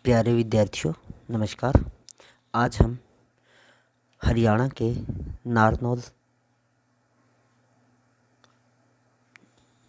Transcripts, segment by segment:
प्यारे विद्यार्थियों नमस्कार। आज हम हरियाणा के नारनौल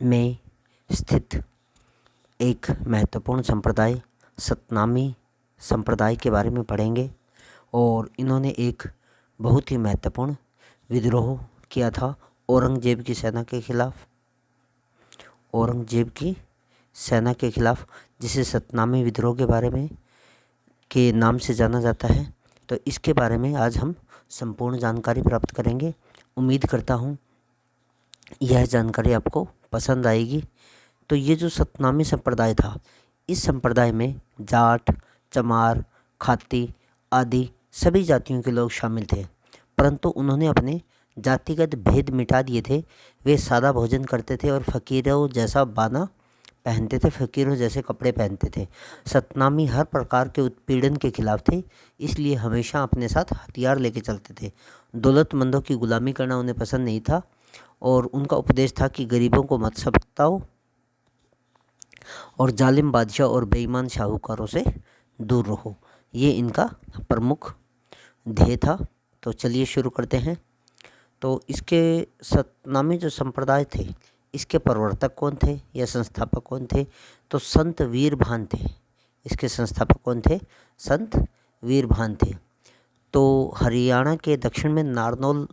में स्थित एक महत्वपूर्ण संप्रदाय सतनामी संप्रदाय के बारे में पढ़ेंगे और इन्होंने एक बहुत ही महत्वपूर्ण विद्रोह किया था औरंगजेब की सेना के खिलाफ, जिसे सतनामी विद्रोह के बारे में के नाम से जाना जाता है। तो इसके बारे में आज हम संपूर्ण जानकारी प्राप्त करेंगे। उम्मीद करता हूँ यह जानकारी आपको पसंद आएगी। तो ये जो सतनामी संप्रदाय था, इस संप्रदाय में जाट, चमार, खाती आदि सभी जातियों के लोग शामिल थे, परंतु उन्होंने अपने जातिगत भेद मिटा दिए थे। वे सादा भोजन करते थे और फ़कीरों जैसा बाना पहनते थे, फ़कीरों जैसे कपड़े पहनते थे। सतनामी हर प्रकार के उत्पीड़न के खिलाफ थे, इसलिए हमेशा अपने साथ हथियार लेके चलते थे। दौलतमंदों की गुलामी करना उन्हें पसंद नहीं था और उनका उपदेश था कि गरीबों को मत सताओ और जालिम बादशाह और बेईमान शाहूकारों से दूर रहो। ये इनका प्रमुख ध्येय था। तो चलिए शुरू करते हैं। तो इसके सतनामी जो संप्रदाय थे, इसके प्रवर्तक कौन थे या संस्थापक कौन थे? तो संत वीरभान थे। इसके संस्थापक कौन थे? संत वीरभान थे। तो हरियाणा के दक्षिण में नारनौल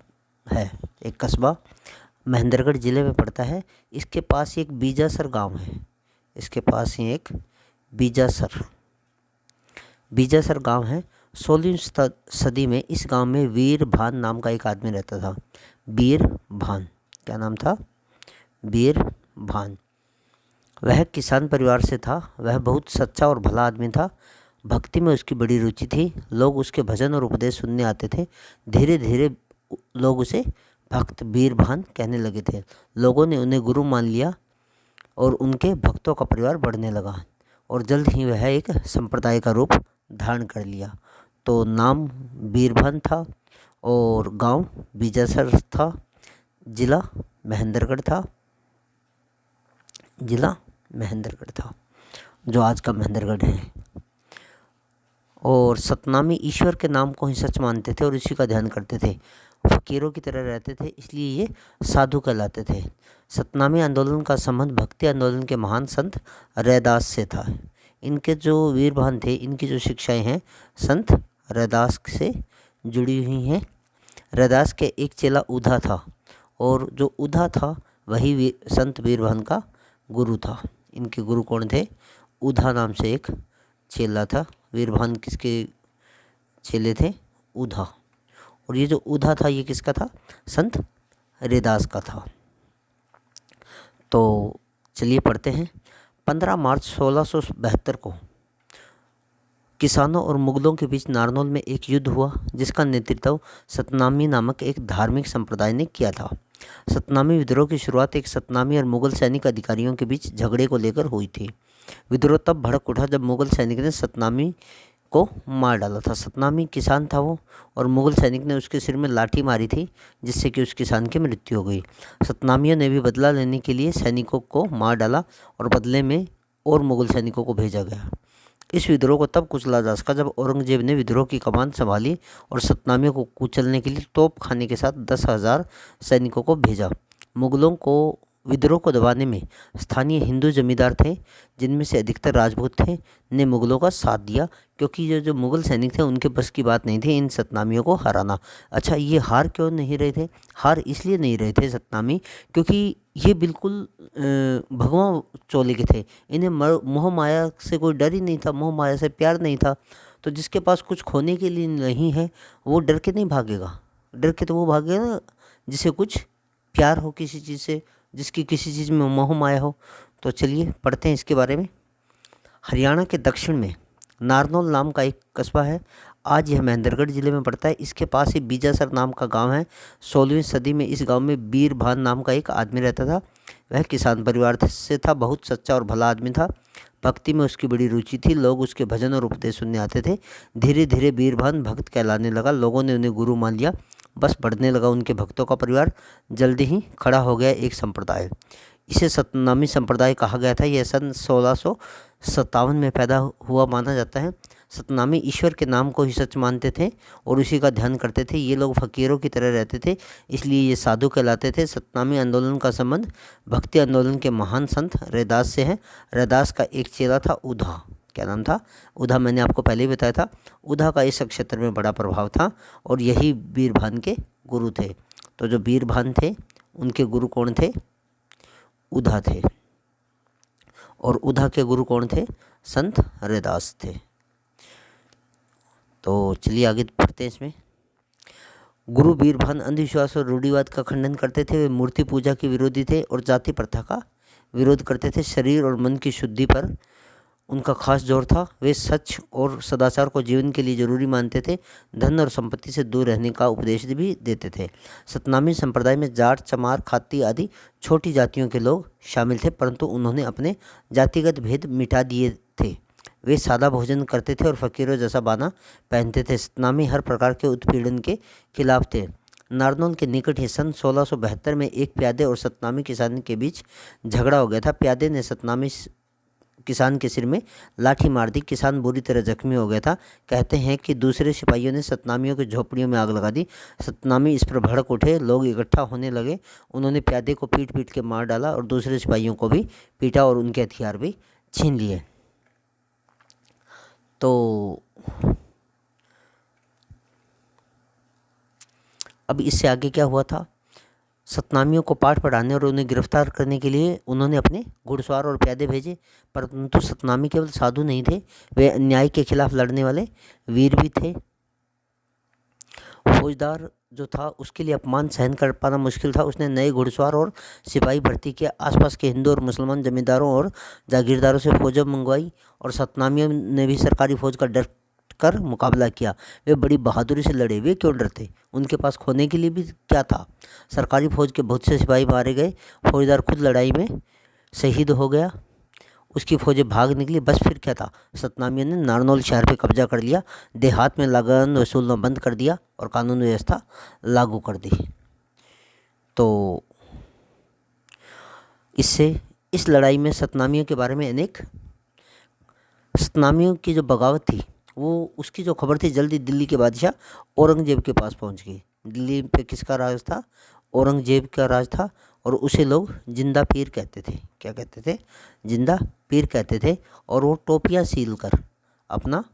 है, एक कस्बा महेंद्रगढ़ ज़िले में पड़ता है। इसके पास एक बीजासर गांव है। इसके पास ही एक बीजासर गांव है। 16वीं सदी में इस गांव में वीरभान नाम का एक आदमी रहता था। वीरभान, क्या नाम था? वीरभान। वह किसान परिवार से था। वह बहुत सच्चा और भला आदमी था। भक्ति में उसकी बड़ी रुचि थी। लोग उसके भजन और उपदेश सुनने आते थे। धीरे धीरे लोग उसे भक्त वीरभान कहने लगे थे। लोगों ने उन्हें गुरु मान लिया और उनके भक्तों का परिवार बढ़ने लगा और जल्द ही वह एक संप्रदाय का रूप धारण कर लिया। तो नाम वीरभान था और गांव बीजासर था। जिला महेंद्रगढ़ था, जो आज का महेंद्रगढ़ है। और सतनामी ईश्वर के नाम को ही सच मानते थे और इसी का ध्यान करते थे। फकीरों की तरह रहते थे, इसलिए ये साधु कहलाते थे। सतनामी आंदोलन का संबंध भक्ति आंदोलन के महान संत रैदास से था। इनके जो वीरभान थे, इनकी जो शिक्षाएं हैं संत रैदास से जुड़ी हुई हैं। रैदास के एक चेला उधा था और जो उधा था वही संत वीरभान का गुरु था। इनके गुरु कौन थे? उधा नाम से एक चेला था। वीरभान किसके चेले थे? उधा। और ये जो उधा था ये किसका था? संत रैदास का था। तो चलिए पढ़ते हैं। 15 मार्च 1672 को किसानों और मुगलों के बीच नारनौल में एक युद्ध हुआ, जिसका नेतृत्व सतनामी नामक एक धार्मिक संप्रदाय ने किया था। सतनामी विद्रोह की शुरुआत एक सतनामी और मुगल सैनिक अधिकारियों के बीच झगड़े को लेकर हुई थी। विद्रोह तब भड़क उठा जब मुगल सैनिक ने सतनामी को मार डाला था। सतनामी किसान था वो, और मुगल सैनिक ने उसके सिर में लाठी मारी थी, जिससे कि उस किसान की मृत्यु हो गई। सतनामियों ने भी बदला लेने के लिए सैनिकों को मार डाला और बदले में और मुगल सैनिकों को भेजा गया। इस विद्रोह को तब कुचला जा सका जब औरंगजेब ने विद्रोह की कमान संभाली और सतनामियों को कुचलने के लिए तोप खाने के साथ 10,000 सैनिकों को भेजा। मुगलों को विद्रोह को दबाने में स्थानीय हिंदू जमींदार थे, जिनमें से अधिकतर राजपूत थे, ने मुगलों का साथ दिया, क्योंकि ये जो मुगल सैनिक थे उनके बस की बात नहीं थी इन सतनामियों को हराना। अच्छा, ये हार क्यों नहीं रहे थे? हार इसलिए नहीं रहे थे सतनामी, क्योंकि ये बिल्कुल भगवान चोले के थे। इन्हें मोह माया से कोई डर ही नहीं था, मोह माया से प्यार नहीं था। तो जिसके पास कुछ खोने के लिए नहीं है वो डर के नहीं भागेगा। डर के तो वो भागेगा ना जिसे कुछ प्यार हो किसी चीज़ से, जिसकी किसी चीज़ में मोह माया हो। तो चलिए पढ़ते हैं इसके बारे में। हरियाणा के दक्षिण में नारनौल नाम का एक कस्बा है। आज यह महेंद्रगढ़ ज़िले में पड़ता है। इसके पास ही बीजासर नाम का गांव है। 16वीं सदी में इस गांव में वीरभान नाम का एक आदमी रहता था। वह किसान परिवार से था, बहुत सच्चा और भला आदमी था। भक्ति में उसकी बड़ी रुचि थी। लोग उसके भजन और उपदेश सुनने आते थे। धीरे धीरे वीरभान भक्त कहलाने लगा। लोगों ने उन्हें गुरु मान लिया। बस बढ़ने लगा उनके भक्तों का परिवार। जल्दी ही खड़ा हो गया एक संप्रदाय। इसे सतनामी संप्रदाय कहा गया था। यह सन 1657 में पैदा हुआ माना जाता है। सतनामी ईश्वर के नाम को ही सच मानते थे और उसी का ध्यान करते थे। ये लोग फकीरों की तरह रहते थे, इसलिए ये साधु कहलाते थे। सतनामी आंदोलन का संबंध भक्ति आंदोलन के महान संत रैदास से है। रैदास का एक चेला था उधा। क्या नाम था? उधा। मैंने आपको पहले ही बताया था। उधा का इस क्षेत्र में बड़ा प्रभाव था और यही बीरभान के गुरु थे। तो जो बीरभान थे उनके गुरु कौन थे? उधा थे। और उधा के गुरु कौन थे? संत रैदास थे। तो चलिए आगे पढ़ते हैं इसमें। गुरु बीरभान अंधविश्वास और रूढ़िवाद का खंडन करते थे। वे मूर्ति पूजा के विरोधी थे और जाति प्रथा का विरोध करते थे। शरीर और मन की शुद्धि पर उनका खास जोर था। वे सच और सदाचार को जीवन के लिए जरूरी मानते थे। धन और संपत्ति से दूर रहने का उपदेश भी देते थे। सतनामी संप्रदाय में जाट, चमार, खाती आदि छोटी जातियों के लोग शामिल थे, परंतु उन्होंने अपने जातिगत भेद मिटा दिए थे। वे सादा भोजन करते थे और फकीरों जैसा बाना पहनते थे। सतनामी हर प्रकार के उत्पीड़न के खिलाफ थे। नारनौल के निकट ही सन 1672 में एक प्यादे और सतनामी किसान के बीच झगड़ा हो गया था। प्यादे ने सतनामी किसान के सिर में लाठी मार दी। किसान बुरी तरह जख्मी हो गया था। कहते हैं कि दूसरे सिपाहियों ने सतनामियों की झोपड़ियों में आग लगा दी। सतनामी इस पर भड़क उठे। लोग इकट्ठा होने लगे। उन्होंने प्यादे को पीट पीट के मार डाला और दूसरे सिपाहियों को भी पीटा और उनके हथियार भी छीन लिए। तो अब इससे आगे क्या हुआ था? सतनामियों को पाठ पढ़ाने और उन्हें गिरफ्तार करने के लिए उन्होंने अपने घुड़सवार और प्यादे भेजे, परंतु सतनामी केवल साधु नहीं थे, वे अन्याय के खिलाफ लड़ने वाले वीर भी थे। फौजदार जो था उसके लिए अपमान सहन कर पाना मुश्किल था। उसने नए घुड़सवार और सिपाही भर्ती किया। आसपास के हिंदू और मुसलमान जमींदारों और जागीरदारों से फौजें मंगवाई और सतनामियों ने भी सरकारी फौज का डर कर मुकाबला किया। वे बड़ी बहादुरी से लड़े। वे क्यों डरते? उनके पास खोने के लिए भी क्या था? सरकारी फौज के बहुत से सिपाही मारे गए। फौजदार खुद लड़ाई में शहीद हो गया। उसकी फौजें भाग निकली। बस फिर क्या था? सतनामियों ने नारनौल शहर पे कब्जा कर लिया। देहात में लगान वसूलना बंद कर दिया और कानून व्यवस्था लागू कर दी। तो इससे इस लड़ाई में सतनामियों के बारे में अनेक सतनामियों की जो बगावत थी वो उसकी जो खबर थी जल्दी दिल्ली के बादशाह औरंगजेब के पास पहुंच गई। दिल्ली पे किसका राज था? औरंगजेब का राज था और उसे लोग जिंदा पीर कहते थे। क्या कहते थे? जिंदा पीर कहते थे। और वो टोपियाँ सिलकर अपना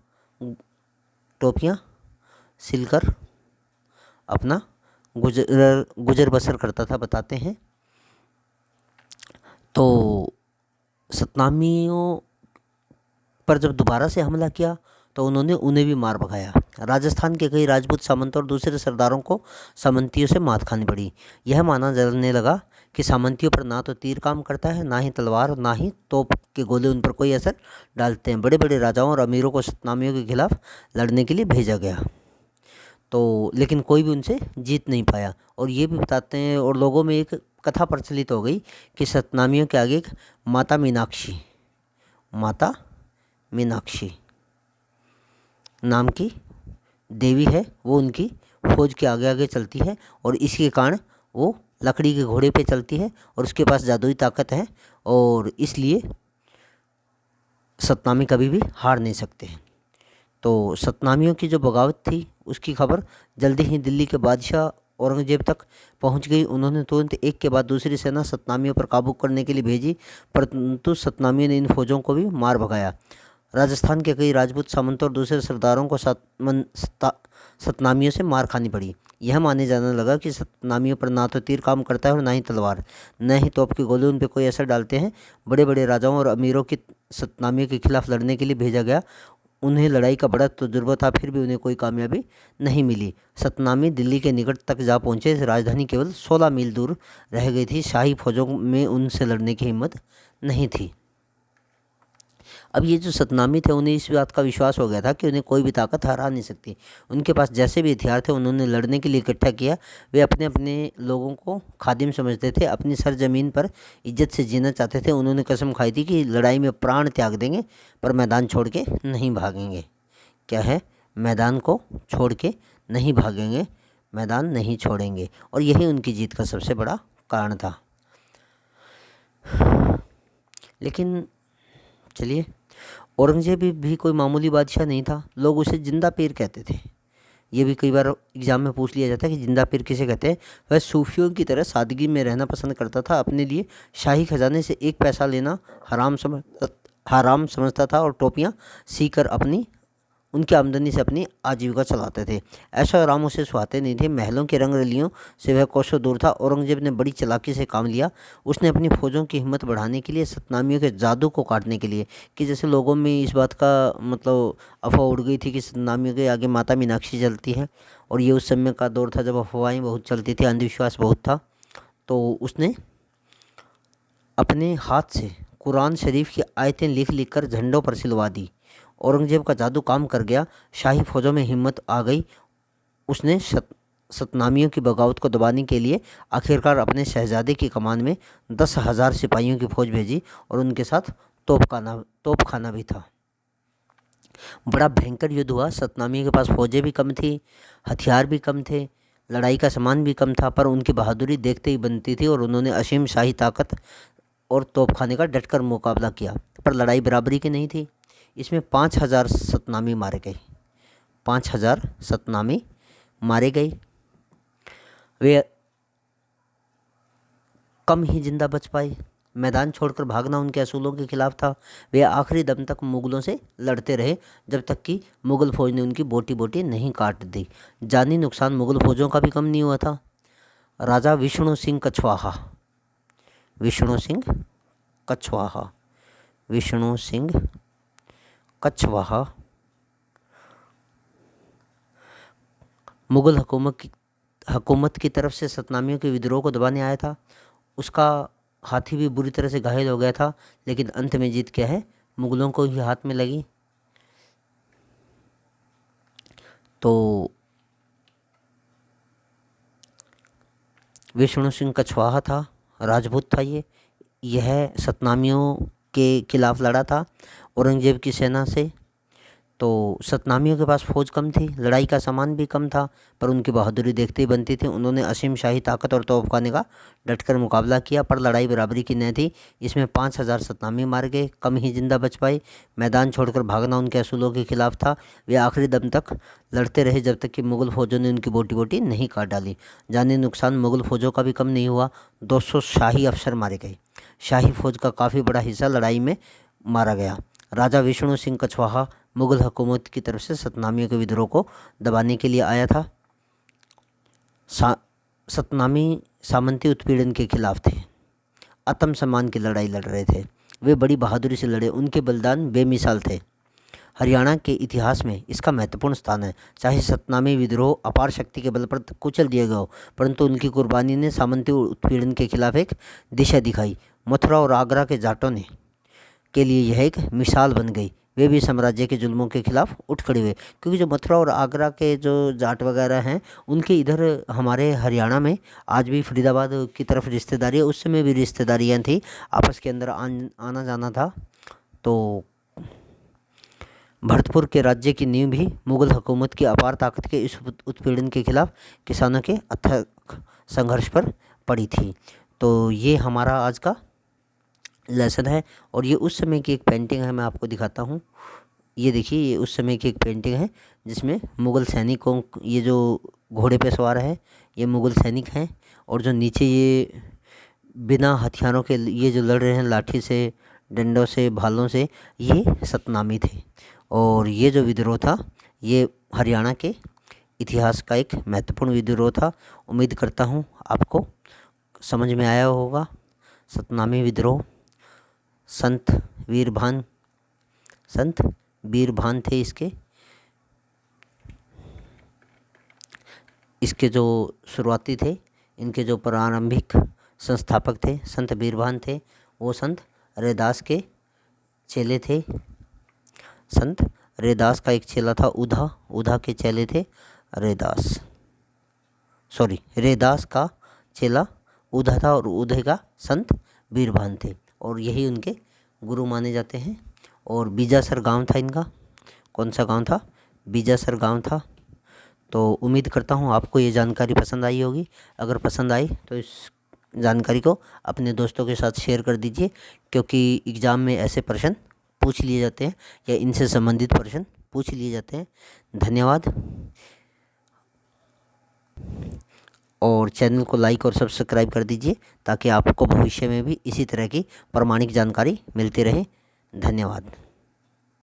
गुजर बसर करता था, बताते हैं। तो सतनामियों पर जब दोबारा से हमला किया तो उन्होंने उन्हें भी मार भगाया। राजस्थान के कई राजपूत सामंतों और दूसरे सरदारों को सामंतियों से मात खानी पड़ी। यह माना जाने लगा कि सामंतियों पर ना तो तीर काम करता है, ना ही तलवार, ना ही तोप के गोले उन पर कोई असर डालते हैं। बड़े बड़े राजाओं और अमीरों को सतनामियों के खिलाफ लड़ने के लिए भेजा गया, तो लेकिन कोई भी उनसे जीत नहीं पाया। और ये भी बताते हैं और लोगों में एक कथा प्रचलित हो गई कि सतनामियों के आगे एक माता मीनाक्षी नाम की देवी है। वो उनकी फौज के आगे आगे चलती है और इसके कारण वो लकड़ी के घोड़े पे चलती है और उसके पास जादुई ताकत है और इसलिए सतनामी कभी भी हार नहीं सकते हैं। तो सतनामियों की जो बगावत थी उसकी खबर जल्दी ही दिल्ली के बादशाह औरंगजेब तक पहुंच गई। उन्होंने तुरंत एक के बाद दूसरी सेना सतनामियों पर काबू करने के लिए भेजी, परंतु सतनामियों ने इन फौजों को भी मार भगाया। राजस्थान के कई राजपूत सामंतों और दूसरे सरदारों को सतनामियों से मार खानी पड़ी। यह माने जाने लगा कि सतनामियों पर ना तो तीर काम करता है और ना ही तलवार, न ही तोप के गोले उन पर कोई असर डालते हैं। बड़े बड़े राजाओं और अमीरों की सतनामियों के खिलाफ लड़ने के लिए भेजा गया। उन्हें लड़ाई का बड़ा तजुर्बा था, फिर भी उन्हें कोई कामयाबी नहीं मिली। सतनामी दिल्ली के निकट तक जा पहुँचे। राजधानी केवल 16 मील दूर रह गई थी। शाही फौजों में उनसे लड़ने की हिम्मत नहीं थी। अब ये जो सतनामी थे उन्हें इस बात का विश्वास हो गया था कि उन्हें कोई भी ताकत हरा नहीं सकती। उनके पास जैसे भी हथियार थे उन्होंने लड़ने के लिए इकट्ठा किया। वे अपने अपने लोगों को खादिम समझते थे, अपनी सरजमीन पर इज्जत से जीना चाहते थे। उन्होंने कसम खाई थी कि लड़ाई में प्राण त्याग देंगे पर मैदान छोड़ के नहीं भागेंगे। क्या है? मैदान को छोड़ के नहीं भागेंगे, मैदान नहीं छोड़ेंगे। और यही उनकी जीत का सबसे बड़ा कारण था। लेकिन चलिए औरंगजेब भी कोई मामूली बादशाह नहीं था, लोग उसे जिंदा पीर कहते थे। ये भी कई बार एग्जाम में पूछ लिया जाता है कि जिंदा पीर किसे कहते हैं। वह सूफियों की तरह सादगी में रहना पसंद करता था, अपने लिए शाही खजाने से एक पैसा लेना हराम समझता था और टोपियाँ सीकर अपनी उनकी आमदनी से अपनी आजीविका चलाते थे। ऐशो आराम उसे सुहाते नहीं थे, महलों के रंग रलियों से वह कोसों दूर था। औरंगजेब ने बड़ी चालाकी से काम लिया। उसने अपनी फौजों की हिम्मत बढ़ाने के लिए, सतनामियों के जादू को काटने के लिए, कि जैसे लोगों में इस बात का मतलब अफवाह उड़ गई थी कि सतनामियों के आगे माता मीनाक्षी चलती है, और ये उस समय का दौर था जब अफवाहें बहुत चलती थी, अंधविश्वास बहुत था। तो उसने अपने हाथ से कुरान शरीफ की आयतें लिख लिख कर झंडों पर सिलवा दी। औरंगजेब का जादू काम कर गया, शाही फौजों में हिम्मत आ गई। उसने सतनामियों की बगावत को दबाने के लिए आखिरकार अपने शहजादे की कमान में 10,000 सिपाहियों की फौज भेजी, और उनके साथ तोपखाना भी था। बड़ा भयंकर युद्ध हुआ। सतनामियों के पास फौजें भी कम थी, हथियार भी कम थे, लड़ाई का सामान भी कम था, पर उनकी बहादुरी देखते ही बनती थी, और उन्होंने असीम शाही ताकत और तोपखाने का डटकर मुकाबला किया। पर लड़ाई बराबरी की नहीं थी। इसमें 5,000 सतनामी मारे गए। 5,000 सतनामी मारे गए। वे कम ही जिंदा बच पाए। मैदान छोड़कर भागना उनके असूलों के खिलाफ था। वे आखिरी दम तक मुगलों से लड़ते रहे, जब तक कि मुगल फौज ने उनकी बोटी बोटी नहीं काट दी। जानी नुकसान मुगल फौजों का भी कम नहीं हुआ था। राजा विष्णु सिंह कछवाहा, विष्णु सिंह कछवाहा, विष्णु सिंह कछवाहा मुगल हुकूमत की तरफ से सतनामियों के विद्रोह को दबाने आया था। उसका हाथी भी बुरी तरह से घायल हो गया था, लेकिन अंत में जीत क्या है, मुगलों को ही हाथ में लगी। तो विष्णु सिंह कछवाहा था, राजपूत था। यह सतनामियों के खिलाफ लड़ा था औरंगजेब की सेना से। तो सतनामियों के पास फौज कम थी, लड़ाई का सामान भी कम था, पर उनकी बहादुरी देखते ही बनती थी। उन्होंने असीम शाही ताकत और तोपखाने का डटकर मुकाबला किया, पर लड़ाई बराबरी की न थी। इसमें 5,000 सतनामी मार गए, कम ही जिंदा बच पाए। मैदान छोड़कर भागना उनके असूलों के खिलाफ था। वे आखिरी दम तक लड़ते रहे, जब तक कि मुगल फौजों ने उनकी बोटी बोटी नहीं काट डाली। जानी नुकसान मुगल फौजों का भी कम नहीं हुआ। 200 शाही अफसर मारे गए। शाही फौज का काफ़ी बड़ा हिस्सा लड़ाई में मारा गया। राजा विष्णु सिंह कछवाहा मुगल हुकूमत की तरफ से सतनामियों के विद्रोह को दबाने के लिए आया था। सतनामी सामंती उत्पीड़न के खिलाफ थे, आत्मसम्मान की लड़ाई लड़ रहे थे। वे बड़ी बहादुरी से लड़े, उनके बलिदान बेमिसाल थे। हरियाणा के इतिहास में इसका महत्वपूर्ण स्थान है। चाहे सतनामी विद्रोह अपार शक्ति के बल पर कुचल दिया गया हो, परंतु उनकी कुर्बानी ने सामंती उत्पीड़न के खिलाफ एक दिशा दिखाई। मथुरा और आगरा के जाटों ने के लिए यह एक मिसाल बन गई। वे भी साम्राज्य के जुल्मों के खिलाफ उठ खड़े हुए, क्योंकि जो मथुरा और आगरा के जो जाट वगैरह हैं, उनके इधर हमारे हरियाणा में आज भी फरीदाबाद की तरफ रिश्तेदारी है। उस समय भी रिश्तेदारियाँ थी, आपस के अंदर आना जाना था। तो भरतपुर के राज्य की नींव भी मुगल हुकूमत की अपार ताकत के इस उत्पीड़न के खिलाफ किसानों के अथक संघर्ष पर पड़ी थी। तो ये हमारा आज का लेसन है, और ये उस समय की एक पेंटिंग है, मैं आपको दिखाता हूँ। ये देखिए, ये उस समय की एक पेंटिंग है जिसमें मुग़ल सैनिकों, ये जो घोड़े पे सवार है ये मुग़ल सैनिक हैं, और जो नीचे ये बिना हथियारों के ये जो लड़ रहे हैं लाठी से, डंडों से, भालों से, ये सतनामी थे। और ये जो विद्रोह था ये हरियाणा के इतिहास का एक महत्वपूर्ण विद्रोह था। उम्मीद करता हूँ आपको समझ में आया होगा। सतनामी विद्रोह संत वीरभान थे इसके जो शुरुआती थे, इनके जो प्रारंभिक संस्थापक थे संत वीरभान थे। वो संत रैदास के चेले थे। संत रैदास का एक चेला था उधा के चेले थे रैदास का चेला उधा था, और उधे का संत वीरभान थे, और यही उनके गुरु माने जाते हैं। और बीजासर गांव था इनका। कौन सा गांव था? बीजासर गांव था। तो उम्मीद करता हूँ आपको ये जानकारी पसंद आई होगी। अगर पसंद आई तो इस जानकारी को अपने दोस्तों के साथ शेयर कर दीजिए, क्योंकि एग्ज़ाम में ऐसे प्रश्न पूछ लिए जाते हैं या इनसे संबंधित प्रश्न पूछ लिए जाते हैं। धन्यवाद। और चैनल को लाइक और सब्सक्राइब कर दीजिए ताकि आपको भविष्य में भी इसी तरह की प्रामाणिक जानकारी मिलती रहे। धन्यवाद।